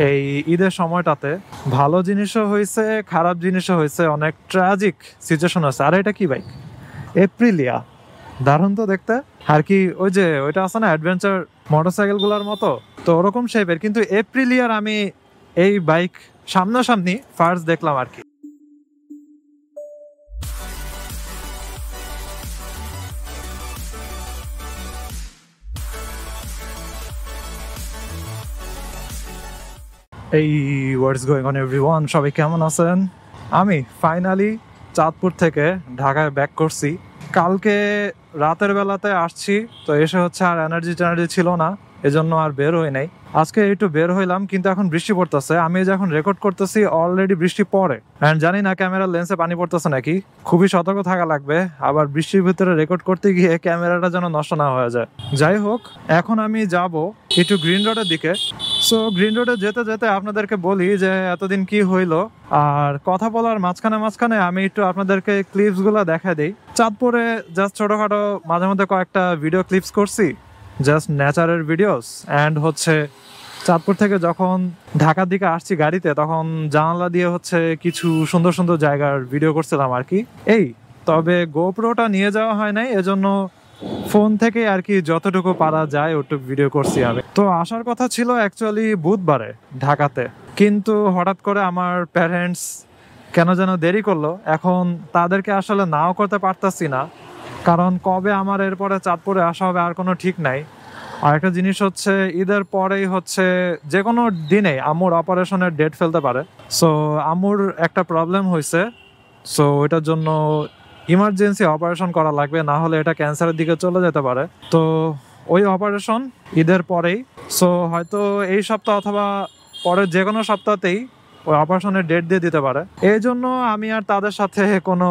এই ঈদের সময়টাতে ভালো জিনিসও হয়েছে, খারাপ জিনিসও হয়েছে, অনেক ট্র্যাজিক সিচুয়েশন আছে। আর এটা কি বাইক? এপ্রিলিয়া, দারুণ তো দেখতে। আর কি ওই যে ওইটা আছে না অ্যাডভেঞ্চার মোটরসাইকেল গুলার মতো, তো ওরকম শেপের, কিন্তু এপ্রিলিয়ার আমি এই বাইক সামনাসামনি ফার্স্ট দেখলাম আর কি। এই হোয়াটস গোয়িং অন এভরিওয়ান, সবাই কেমন আছেন? আমি ফাইনালি চাঁদপুর থেকে ঢাকায় ব্যাক করছি। কালকে রাতের বেলাতে আসছি, তো এসে হচ্ছে আর এনার্জি টেনার্জি ছিল না, এজন্য আর বের হই নাই। আজকে একটু বের হইলাম, কিন্তু এখন বৃষ্টি পড়তেছে। আমি যখন রেকর্ড করতেছি অলরেডি বৃষ্টি পড়ে, এন্ড জানি না ক্যামেরার লেন্সে পানি পড়তেছে নাকি। খুবই সতর্ক থাকা লাগবে, আবার বৃষ্টির ভিতরে রেকর্ড করতে গিয়ে ক্যামেরাটা যেন নষ্ট না হয়ে যায়। যাই হোক, এখন আমি যাব একটু গ্রিন রোডের দিকে। সো গ্রিন রোডে যেতে যেতে আপনাদেরকে বলি যে এতদিন কি হইলো, আর কথা বলার মাঝখানে মাঝখানে আমি একটু আপনাদেরকে ক্লিপস গুলা দেখা দিই। চাঁদপুরে জাস্ট ছোটখাটো মাঝে মধ্যে কয়েকটা ভিডিও ক্লিপস করছি, জাস্ট নেচারের ভিডিওস। অ্যান্ড হচ্ছে চাঁদপুর থেকে যখন ঢাকার দিকে আসছি গাড়িতে, তখন জানালা দিয়ে হচ্ছে কিছু সুন্দর সুন্দর জায়গার ভিডিও করছিলাম আর কি। এই তবে গোপ্রোটা নিয়ে যাওয়া হয় নাই, এজন্য ফোন থেকে আর কি যতটুকু পারা যায় ওটুকু ভিডিও করছি আমি। তো আসার কথা ছিল অ্যাকচুয়ালি বুধবারে ঢাকাতে, কিন্তু হঠাৎ করে আমার প্যারেন্টস কেন যেন দেরি করলো। এখন তাদেরকে আসলে নাও করতে পারতাছি না, কারণ কবে আমার এরপরে চাঁদপুরে আসা হবে আর কোনো ঠিক নাই। আর একটা জিনিস হচ্ছে, ঈদের পরেই হচ্ছে যে কোনো দিনে আম্মুর অপারেশনের ডেট ফেলতে পারে। সো আম্মুর একটা প্রবলেম হয়েছে, সো ওইটার জন্য ইমার্জেন্সি অপারেশন করা লাগবে, না হলে এটা ক্যান্সারের দিকে চলে যেতে পারে। তো ওই অপারেশন ঈদের পরেই, সো হয়তো এই সপ্তাহ অথবা পরের যে কোনো সপ্তাহতেই ওই অপারেশনের ডেট দিয়ে দিতে পারে। এই জন্য আমি আর তাদের সাথে কোনো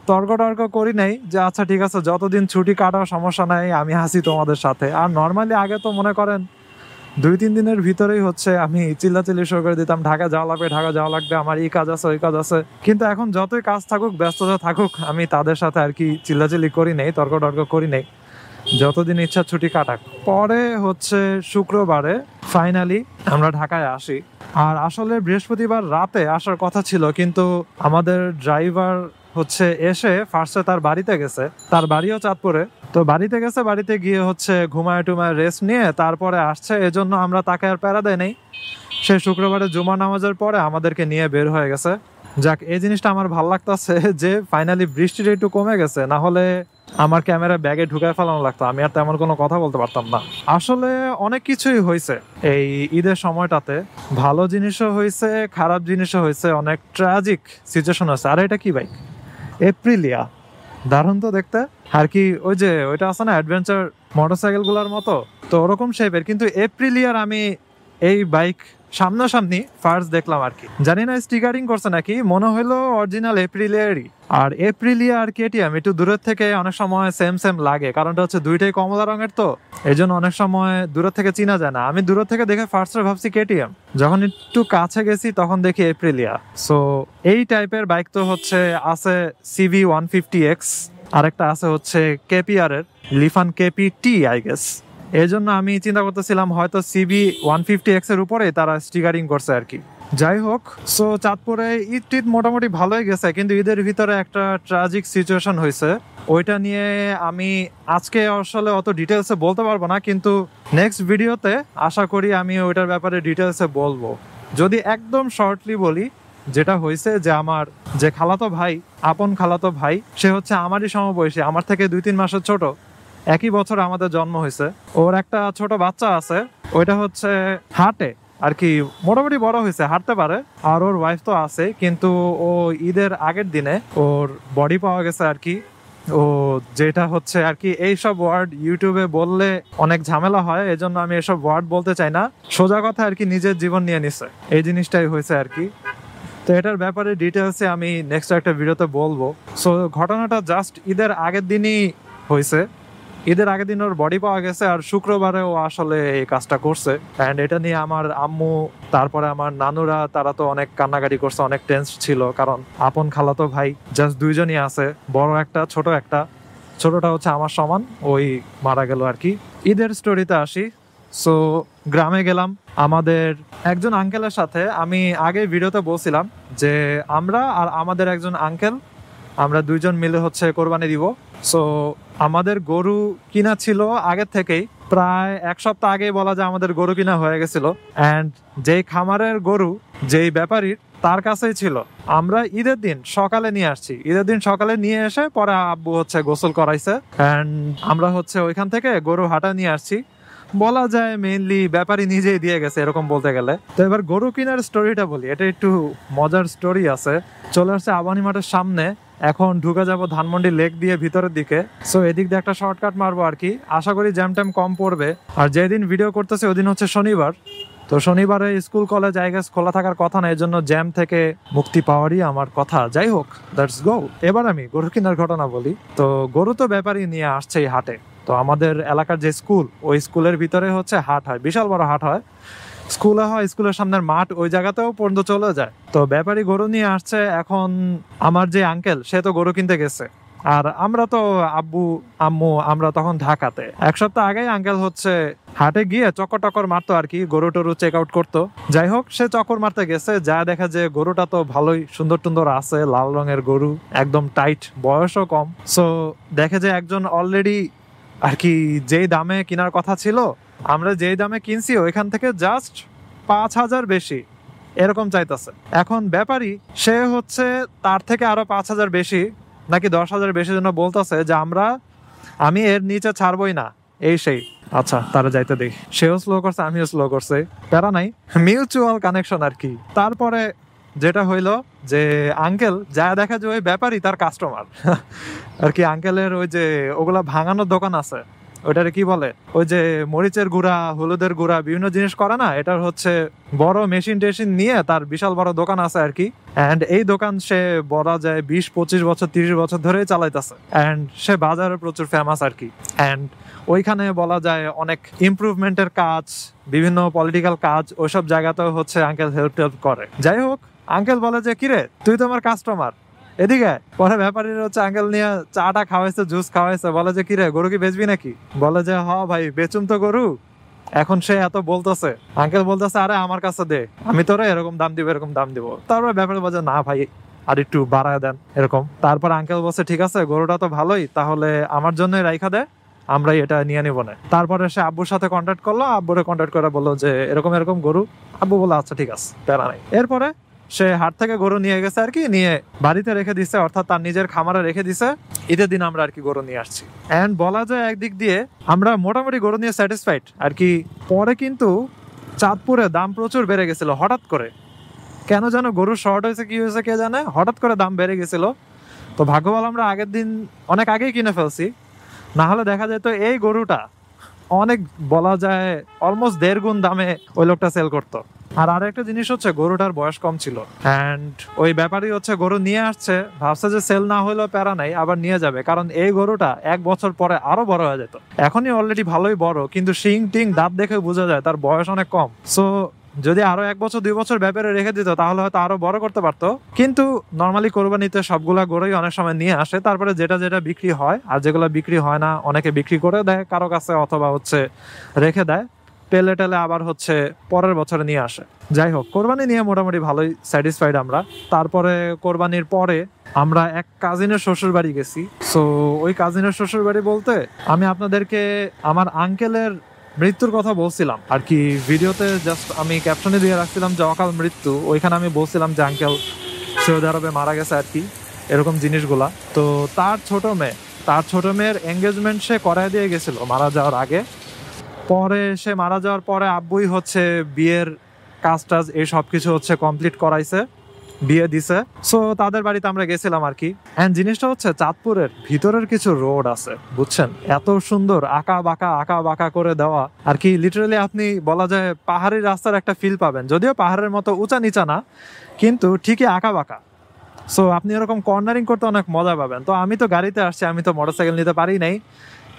তর্ক টর্ক করি নাই, যে আচ্ছা ঠিক আছে যতদিন ছুটি কাটাও সমস্যা নাই, আমি হাসি তোমাদের সাথে। আর নর্মালি আগে তো মনে করেন 2-3 দিনের ভিতরেই হচ্ছে আমি চিল্লাচিল্লি শুরু করে দিতাম, ঢাকা যাওয়া লাগবে, ঢাকা যাওয়া লাগবে, আমার এই কাজ আছে ওই কাজ আছে। কিন্তু এখন যতই কাজ থাকুক, ব্যস্ততা থাকুক, আমি তাদের সাথে আর কি চিল্লাচিল্লি করি নেই, তর্ক টর্ক করি নেই, যতদিন ইচ্ছা ছুটি কাটাক। পরে হচ্ছে শুক্রবারে ফাইনালি আমরা ঢাকায় আসি। আর আসলে বৃহস্পতিবার রাতে আসার কথা ছিল, কিন্তু আমাদের ড্রাইভার হচ্ছে এসে ফার্স্টে তার বাড়িতে গেছে, তার বাড়িও চাঁদপুরে। তো বাড়িতে গেছে, বাড়িতে গিয়ে হচ্ছে ঘুমায় টুমায় রেস্ট নিয়ে তারপরে আসছে, এজন্য আমরা তাকে আর প্যারা দেয় নেই। সে শুক্রবারে জুমা নামাজের পরে আমাদেরকে নিয়ে বের হয়ে গেছে। যাক, এই জিনিসটা আমার ভালো লাগতেছে যে ফাইনালি বৃষ্টিটা একটু কমে গেছে, না হলে আমার ক্যামেরা ব্যাগে ঢুকায় ফেলানো লাগতো, আমি আর তেমন কোনো কথা বলতে পারতাম না। আসলে অনেক কিছুই হয়েছে এই ঈদের সময়টাতে, ভালো জিনিসও হয়েছে, খারাপ জিনিসও হয়েছে, অনেক ট্র্যাজিক সিচুয়েশন আছে। আর এটা কি বাইক? এপ্রিলিয়া, দারুণ তো দেখতে। আর কি ওই যে ওইটা আছে না অ্যাডভেঞ্চার মোটরসাইকেল গুলার মতো, তো ওরকম শেপের, কিন্তু এপ্রিলিয়ার আমি এই বাইক সামনাসামনি ফার্স্ট দেখলাম আর কি। জানি না স্টিকারিং করছে নাকি, মনে হইলো অরিজিনাল এপ্রিলিয়ারই। আর এপ্রিলিয়া আর কেটিএম একটু দূরের থেকে অনেক সময় সেম সেম লাগে, কারণটা হচ্ছে দুইটাই কমলা রঙের, তো এই জন্য অনেক সময় দূরের থেকে চিনা যায় না। আমি দূরের থেকে দেখে ফার্স্টে ভাবছি কেটিএম, যখন একটু কাছে গেছি তখন দেখি এপ্রিলিয়া। সো এই টাইপের বাইক তো হচ্ছে আছে CV150X, আরেকটা আছে হচ্ছে কেপিআর এর লিফান কেপি টি আই গেস। এই জন্য আমি চিন্তা করতেছিলাম হয়তো CV150X এর উপরে তারা স্টিকারিং করছে আর কি। যাই হোক, সো চাঁদপুরে ঈদ মোটামুটি ভালোই গেছে, কিন্তু ঈদের ভিতরে একটা ট্র্যাজিক সিচুয়েশন হয়েছে, ওইটা নিয়ে আমি আজকে আসলে অত ডিটেলসে বলতে পারবো না, কিন্তু নেক্সট ভিডিওতে আশা করি আমি ওইটার ব্যাপারে ডিটেলসে বলবো। যদি একদম শর্টলি বলি, যেটা হয়েছে যে আমার যে খালাতো ভাই, আপন খালাতো ভাই, সে হচ্ছে আমারই সমবয়সী, আমার থেকে 2-3 মাসের ছোট, একই বছর আমাদের জন্ম হয়েছে। ওর একটা ছোট বাচ্চা আছে, ওইটা হচ্ছে হাটে আর কি, মোটামুটি বড় হয়েছে, হাঁটতে পারে। আর ওর ওয়াইফ তো আছে, কিন্তু ও ঈদের আগের দিনে ওর বডি পাওয়া গেছে আর কি। ও যেটা হচ্ছে আর কি, এইসব ওয়ার্ড ইউটিউবে বললে অনেক ঝামেলা হয়, এজন্য আমি এসব ওয়ার্ড বলতে চাই না। সোজা কথা আর কি, নিজের জীবন নিয়ে নিছে, এই জিনিসটাই হয়েছে আর কি। তো এটার ব্যাপারে ডিটেলসে আমি নেক্সট একটা ভিডিওতে বলবো। সো ঘটনাটা জাস্ট ঈদের আগের দিনই হয়েছে, ঈদের আগের দিন ওর বডি পাওয়া গেছে, আর শুক্রবারে ও আসলে এই কাজটা করছে। অ্যান্ড এটা নিয়ে আমার আম্মু, তারপরে আমার নানুরা, তারা তো অনেক কান্নাকাটি করছে, অনেক টেন্স ছিল, কারণ আপন খালাতো ভাই জাস্ট 2জনই আছে, বড় একটা ছোট একটা, ছোটটা হচ্ছে আমার সমান, ওই মারা গেল আর কি। ঈদের স্টোরিতে আসি, সো গ্রামে গেলাম আমাদের একজন আঙ্কেলের সাথে। আমি আগে ভিডিওতে বলছিলাম যে আমরা আর আমাদের একজন আঙ্কেল, আমরা দুইজন মিলে হচ্ছে কোরবানি দিব। সো আমাদের গরু কিনা ছিল আগের থেকেই, প্রায় এক সপ্তাহ আগেই বলা যায় আমাদের গরু কিনা হয়ে গেছিল। অ্যান্ড যেই খামারের গরু যেই ব্যাপারীর তার কাছেই ছিল। আমরা ঈদের দিন সকালে নিয়ে আসছি, ঈদের দিন সকালে নিয়ে এসে পরে আব্বু হচ্ছে গোসল করাইছে। অ্যান্ড আমরা হচ্ছে ওইখান থেকে গরু হাটা নিয়ে আসছি, বলা যায় মেইনলি ব্যাপারী নিজেই দিয়ে গেছে এরকম বলতে গেলে। তো এবার গরু কেনার স্টোরিটা বলি, এটা একটু মজার স্টোরি আছে। চলে আসছে আবানি মাঠের সামনে, এখন ঢুকে যাব ধানমন্ডি লেক দিয়ে ভিতরের দিকে। সো এদিক দিয়ে একটা শর্টকাট মারবো আর কি, আশা করি জ্যাম ট্যাম কম পড়বে। আর যেদিন ভিডিও করতেছে ওই দিন হচ্ছে শনিবার, তো শনিবারে স্কুল কলেজ জায়গা খোলা থাকার কথা না, এই জন্য জ্যাম থেকে মুক্তি পাওয়ারই আমার কথা। যাই হোক, দ্যাটস গো। এবার আমি গরু কেনার ঘটনা বলি। তো গরু তো ব্যাপারই নিয়ে আসছে এই হাটে। তো আমাদের এলাকার যে স্কুল, ওই স্কুলের ভিতরে হচ্ছে হাট হয়, বিশাল বড় হাট হয়। স্কুলে হয়, স্কুলের সামনের মাঠ, ওই জায়গাতেও পর্যন্ত চলে যায়। তো ব্যাপারী গরু নিয়ে আসছে। এখন আমার যে আঙ্কেল, সে তো গরু কিনতে গেছে, আর আমরা তো আব্বু আম্মু আমরা তখন ঢাকাতে। এক সপ্তাহ আগেই আঙ্কেল হচ্ছে হাটে গিয়ে চক্কর টক্কর মারতো আর কি, গরু টরু চেক আউট করতো। যাই হোক, সে চক্কর মারতে গেছে, যা দেখা যে গরুটা তো ভালোই সুন্দর টুন্দর আছে, লাল রঙের গরু, একদম টাইট, বয়সও কম। সো দেখে যে একজন অলরেডি আর কি যেই দামে কেনার কথা ছিল, আমরা যেই দামে কিনছি ওইখান থেকে জাস্ট 5,000 বেশি এরকম চাইতেছে। এখন ব্যাপারী সে হচ্ছে তার থেকে আরো 5,000 বেশি নাকি 10,000 বেশি জন্য বলতেছে যে আমি এর নিচে ছাড়বই না, এই সেই। আচ্ছা, তারা যাইতে দেখি। সেও স্লো করছে, আমিও স্লো করছে, প্যারা নাই, মিউচুয়াল কানেকশন আর কি। তারপরে যেটা হইলো যে আঙ্কেল যা দেখা যায় ওই ব্যাপারই তার কাস্টমার আর কি। আঙ্কেলের ওই যে ওগুলা ভাঙানোর দোকান আছে, ওইটারে কি বলে, ওই যে মরিচের গুঁড়া, হলুদের গুঁড়া, বিভিন্ন জিনিস করে না, এটার হচ্ছে বড় মেশিন টেশিন নিয়ে তার বিশাল বড় দোকান আছে আর কি। অ্যান্ড এই দোকান সে বলা যায় 20-25 বছর 30 বছর ধরেই চালাইতেছে। অ্যান্ড সে বাজারে প্রচুর ফেমাস আর কি। অ্যান্ড ওইখানে বলা যায় অনেক ইমপ্রুভমেন্টের কাজ, বিভিন্ন পলিটিক্যাল কাজ, ওইসব জায়গাতেও হচ্ছে আঙ্কেল হেল্প টেল্প করে। যাই হোক, আঙ্কেল বলে যে কিরে তুই তো আমার কাস্টমার, এদিকে। পরে ব্যাপারীর হচ্ছে আঙ্কেল নিয়ে চাটা খাওয়াইছে, জুস খাওয়াইছে, বলে যে কিরে গরু কি বেচবি নাকি? বলে যে হ ভাই বেচুম তো গরু। এখন সে এত বলতেছে, আঙ্কেল বলতেছে আরে আমার কাছে দে, আমি তোরে এরকম দাম দিব এরকম দাম দিব। তারপরে ব্যাপারী বলছে না ভাই আর একটু বাড়ায় দেন এরকম। তারপর আঙ্কেল বলছে ঠিক আছে, গরুটা তো ভালোই, তাহলে আমার জন্য রাইখা দে, আমরা এটা নিয়ে নিবো না। তারপরে সে আব্বুর সাথে কন্ট্যাক্ট করলো, আব্বুরে কন্ট্যাক্ট করে বললো যে এরকম এরকম গরু। আব্বু বললো আচ্ছা ঠিক আছে, প্যারা নাই। এরপরে সে হাট থেকে গরু নিয়ে গেছে আর কি, নিয়ে বাড়িতে রেখে দিছে, অর্থাৎ তার নিজের খামারে রেখে দিছে। ঈদের দিন আমরা আর কি গরু নিয়ে আসছি। এন্ড বলা যায় একদিক দিয়ে আমরা মোটামুটি গরু নিয়ে স্যাটিসফাইড আর কি। পরে কিন্তু চাঁদপুরে দাম প্রচুর বেড়ে গেছিল হঠাৎ করে, কেন যেন গরু শর্ট হয়েছে কি হয়েছে কে জানে, হঠাৎ করে দাম বেড়ে গেছিল। তো ভাগ্য ভালো আমরা আগের দিন অনেক আগেই কিনে ফেলছি, না হলে দেখা যেত এই গরুটা অনেক বলা যায় অলমোস্ট 1.5 গুণ দামে ওই লোকটা সেল করতো। আর আরেকটা জিনিস হচ্ছে গরুটার বয়স কম ছিল। অ্যান্ড ওই ব্যাপারই হচ্ছে গরু নিয়ে আসছে, ভাবছে যে সেল না হলেও প্যারা নাই, আবার নিয়ে যাবে, কারণ এই গরুটা 1 বছর পরে আরো বড় হয়ে যেত। এখনই অলরেডি ভালোই বড়, কিন্তু শিং টিং দাঁত দেখে বোঝা যায় তার বয়স অনেক কম। সো যদি আরো 1 বছর 2 বছর ব্যাপারে রেখে দিত তাহলে হয়তো আরো বড় করতে পারতো। কিন্তু নর্মালি কোরবানিতে সবগুলা গরুই অনেক সময় নিয়ে আসে, তারপরে যেটা যেটা বিক্রি হয়, আর যেগুলো বিক্রি হয় না অনেকে বিক্রি করে দেয় কারো কাছে, অথবা হচ্ছে রেখে দেয়, পেলে টেলে আবার হচ্ছে পরের বছরে নিয়ে আসে। যাই হোক, কোরবানি নিয়ে মোটামুটি ভালোই স্যাটিসফাইড আমরা। তারপরে কোরবানির পরে আমরা এক কাজিনের শ্বশুর বাড়ি গেছি। সো ওই কাজিনের শ্বশুর বাড়ি বলতে আমি আপনাদেরকে আমার আঙ্কেলের মৃত্যুর কথা বলছিলাম আর কি ভিডিওতে, জাস্ট আমি ক্যাপশনে দিয়ে রাখছিলাম যে অকাল মৃত্যু। ওইখানে আমি বলছিলাম যে আঙ্কেল সৌদি আরবে মারা গেছে আর কি, এরকম জিনিসগুলা। তো তার ছোট মেয়ের এঙ্গেজমেন্ট সে করায় দিয়ে গেছিল মারা যাওয়ার আগে। পরে সে মারা যাওয়ার পরে আব্বুই হচ্ছে বিয়ের কাজ টাজ এই সবকিছু হচ্ছে কমপ্লিট করাইছে, বিয়ে দিছে। সো তাদের বাড়িতে আমরা গেছিলাম আর কি। এন্ড জিনিসটা হচ্ছে চাঁদপুরের ভিতরের কিছু রোড আছে বুঝছেন, এত সুন্দর আঁকা বাঁকা করে দেওয়া আর কি। লিটারালি আপনি বলা যায় পাহাড়ি রাস্তার একটা ফিল পাবেন, যদিও পাহাড়ের মতো উঁচা নিচা না, কিন্তু ঠিকই আঁকা বাঁকা। সো আপনি এরকম কর্নারিং করতে অনেক মজা পাবেন। তো আমি তো গাড়িতে আসছি, আমি তো মোটরসাইকেল নিতে পারি নাই,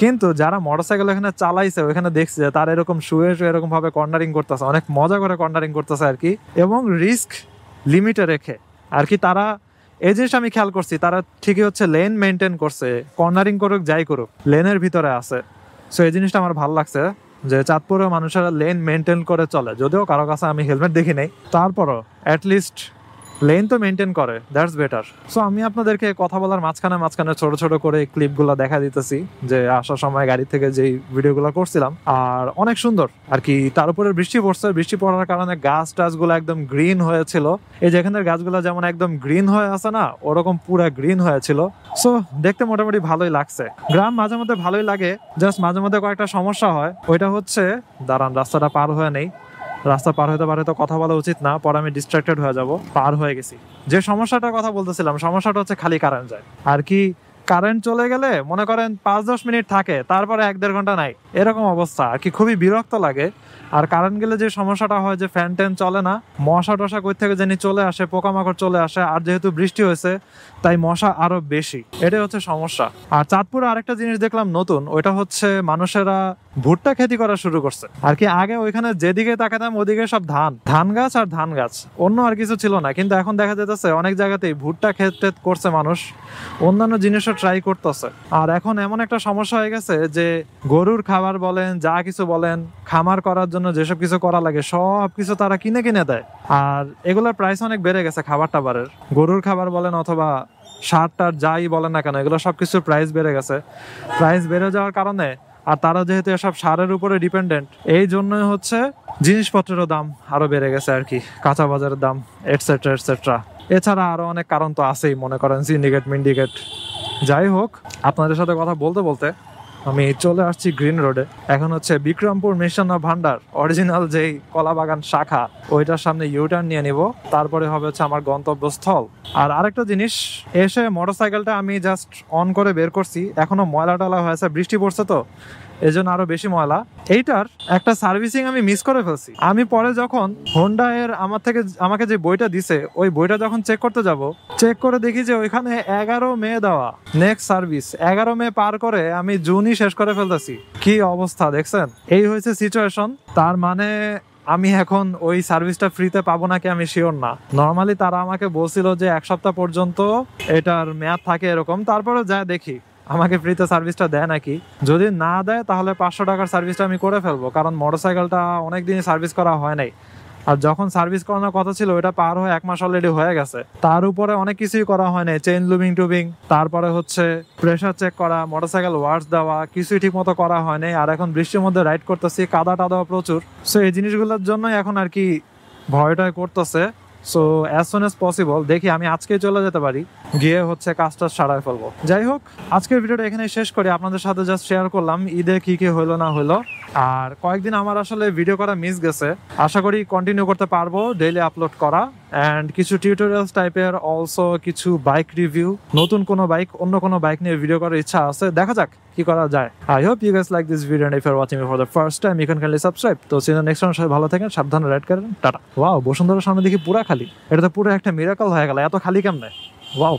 কিন্তু যারা মোটরসাইকেল এখানে চালাইছে ওইখানে দেখছি যে তারা এরকম শুয়ে এরকম ভাবে কর্নারিং করতেছে, অনেক মজা করে কর্নারিং করতেছে আর কি, এবং রিস্ক লিমিটে রেখে আর কি। তারা এই জিনিস আমি খেয়াল করছি, তারা ঠিকই হচ্ছে লেন মেনটেন করছে, কর্নারিং করুক যাই করুক লেনের ভিতরে আছে। সো এই জিনিসটা আমার ভালো লাগছে। যে চাঁদপুরে মানুষেরা লেন মেনটেন করে চলে, যদিও কারো কাছে আমি হেলমেট দেখি নাই, তারপরও অ্যাটলিস্ট লেন তো মেনটেন করে, দ্যাটস বেটার। সো আমি আপনাদেরকে কথা বলার মাঝখানে মাঝখানে ছোট ছোট করে ক্লিপগুলো দেখা দিতেছি, যে আসার সময় গাড়ি থেকে যেই ভিডিওগুলো করছিলাম। আর অনেক সুন্দর আর কি, তার উপরে বৃষ্টি পড়ছে, বৃষ্টি পড়ার কারণে গাছ টাছগুলো একদম গ্রিন হয়েছিল। এই যেখানের গাছগুলো যেমন একদম গ্রিন হয়ে আছে না, ওরকম পুরা গ্রিন হয়েছিল। সো দেখতে মোটামুটি ভালোই লাগছে। গ্রাম মাঝে মধ্যে ভালোই লাগে, জাস্ট মাঝে মধ্যে কয়েকটা সমস্যা হয়। ওইটা হচ্ছে, দাঁড়ান রাস্তাটা পার হয়ে নেই, রাস্তা পার হতে পারে তো কথা বলা উচিত না, পরে আমি ডিস্ট্রাক্টেড হয়ে যাব। পার হয়ে গেছি। যে সমস্যাটার কথা বলতেছিলাম, সমস্যাটা হচ্ছে খালি কারেন্ট যায় আর কি। কারেন্ট চলে গেলে মনে করেন 5-10 মিনিট থাকে, তারপরে 1-1.5 ঘন্টা নাই, এরকম অবস্থা আর কি। খুবই বিরক্ত লাগে। আর কারেন্ট গেলে যে সমস্যাটা হয়, যে ফ্যান ট্যান চলে না, মশা টশা কই থেকে জানি চলে আসে, পোকামাকড় চলে আসে। আর যেহেতু বৃষ্টি হয়েছে, তাই মশা আরো বেশি, এটাই হচ্ছে সমস্যা। আর চাঁদপুরে আরেকটা জিনিস দেখলাম নতুন, ওইটা হচ্ছে মানুষেরা ভুট্টা খেতি করা শুরু করছে আর কি। আগে ওইখানে যেদিকে তাকাতাম ওদিকে সব ধান, ধান গাছ আর ধান গাছ, অন্য আর কিছু ছিল না। কিন্তু এখন দেখা যেতেছে অনেক জায়গাতেই ভুট্টা ক্ষেত করছে মানুষ, অন্যান্য জিনিসও ট্রাই করতেছে। আর এখন এমন একটা সমস্যা হয়ে গেছে যে গরুর খাবার বলেন, যা কিছু বলেন, খামার করার জন্য যেসব কিছু করা লাগে সব কিছু তারা কিনে কিনে দেয়। আর এগুলোর প্রাইস অনেক বেড়ে গেছে খাবার টাবারের, গরুর খাবার বলেন অথবা সার টার যাই বলেন না কেন, এগুলো সবকিছুর প্রাইস বেড়ে গেছে। প্রাইস বেড়ে যাওয়ার কারণে, আর তারা যেহেতু এসব সারের উপরে ডিপেন্ডেন্ট, এই জন্যই হচ্ছে জিনিসপত্রেরও দাম আরো বেড়ে গেছে আর কি, কাঁচা বাজারের দাম এটসেট্রা এটসেট্রা। এছাড়া আরো অনেক কারণ তো আছেই, মনে করেন সিন্ডিকেট মিন্ডিকেট। যাই হোক, আপনাদের সাথে কথা বলতে বলতে আমি চলে আসছি গ্রিন রোডে। এখন হচ্ছে বিক্রমপুর মিষ্টান্ন ভান্ডার অরিজিনাল যেই কলা বাগান শাখা, ওইটার সামনে ইউটার্ন নিয়ে নিব, তারপরে হবে হচ্ছে আমার গন্তব্যস্থল। আর আরেকটা জিনিস, এসে মোটরসাইকেলটা আমি জাস্ট অন করে বের করছি, এখনো ময়লা টলা হয়েছে, বৃষ্টি পড়ছে তো এই জন্য আরো বেশি ময়লা। এইটার একটা সার্ভিসিং আমি মিস করে ফেলছি। আমি পরে যখন হোন্ডা এর আমাকে যে বইটা দিছে, ওই বইটা যখন চেক করতে যাব, চেক করে দেখি যে ওইখানে 11 মে দেওয়া নেক্সট সার্ভিস। 11 মে পার করে আমি জুনই শেষ করে ফেলতেছি। কি অবস্থা দেখছেন? এই হয়েছে সিচুয়েশন। তার মানে আমি এখন ওই সার্ভিসটা ফ্রিতে পাবো নাকি আমি শিওর না। নর্মালি তারা আমাকে বলছিল যে 1 সপ্তাহ পর্যন্ত এটার মেয়াদ থাকে এরকম, তারপরে যা দেখি আমাকে ফ্রিতে সার্ভিসটা দেয় নাকি। যদি না দেয় তাহলে 500 টাকার সার্ভিসটা আমি করে ফেলবো, কারণ মোটরসাইকেলটা অনেকদিনই সার্ভিস করা হয় নাই। আর যখন সার্ভিস করানোর কথা ছিল, ওটা পার হয়ে 1 মাস অলরেডি হয়ে গেছে। তার উপরে অনেক কিছুই করা হয় নাই, চেইন লুবিং টুবিং, তারপরে হচ্ছে প্রেসার চেক করা, মোটরসাইকেল ওয়াশ দেওয়া, কিছুই ঠিক মতো করা হয় নাই। আর এখন বৃষ্টির মধ্যে রাইড করতেছি, কাদা টাদাও প্রচুর। সো এই জিনিসগুলোর জন্যই এখন আর কি ভয়টাই করতেছে। So as soon as possible দেখি আমি আজকেই চলে যেতে পারি, গিয়ে হচ্ছে কাজটা সারাই ফেলবো। যাই হোক, আজকের ভিডিওটা এখানে শেষ করি। আপনাদের সাথে জাস্ট শেয়ার করলাম ঈদে কি কি হইলো না হইলো। আর কয়েকদিন আমার আসলে ভিডিও করা মিস গেছে, আশা করি কন্টিনিউ করতে পারবো ডেইলি আপলোড করা। অ্যান্ড কিছু টিউটোরিয়ালস টাইপের, অলসো কিছু বাইক রিভিউ, নতুন কোনো বাইক, অন্য কোনো বাইক নিয়ে ভিডিও করার ইচ্ছা আছে, দেখা যাক কি করা যায়। I hope you guys like this video, and if you are watching me for the first time, you can kindly subscribe. তো see you in the next one. সবাই ভালো থাকেন, সাবধানে রাইড করেন, টাটা। ওয়াও, বসুন্ধরার সামনে দেখি পুরা খালি, এটা তো পুরো একটা মিরাকল হয়ে গেল, এত খালি কেমনে? ওয়াও।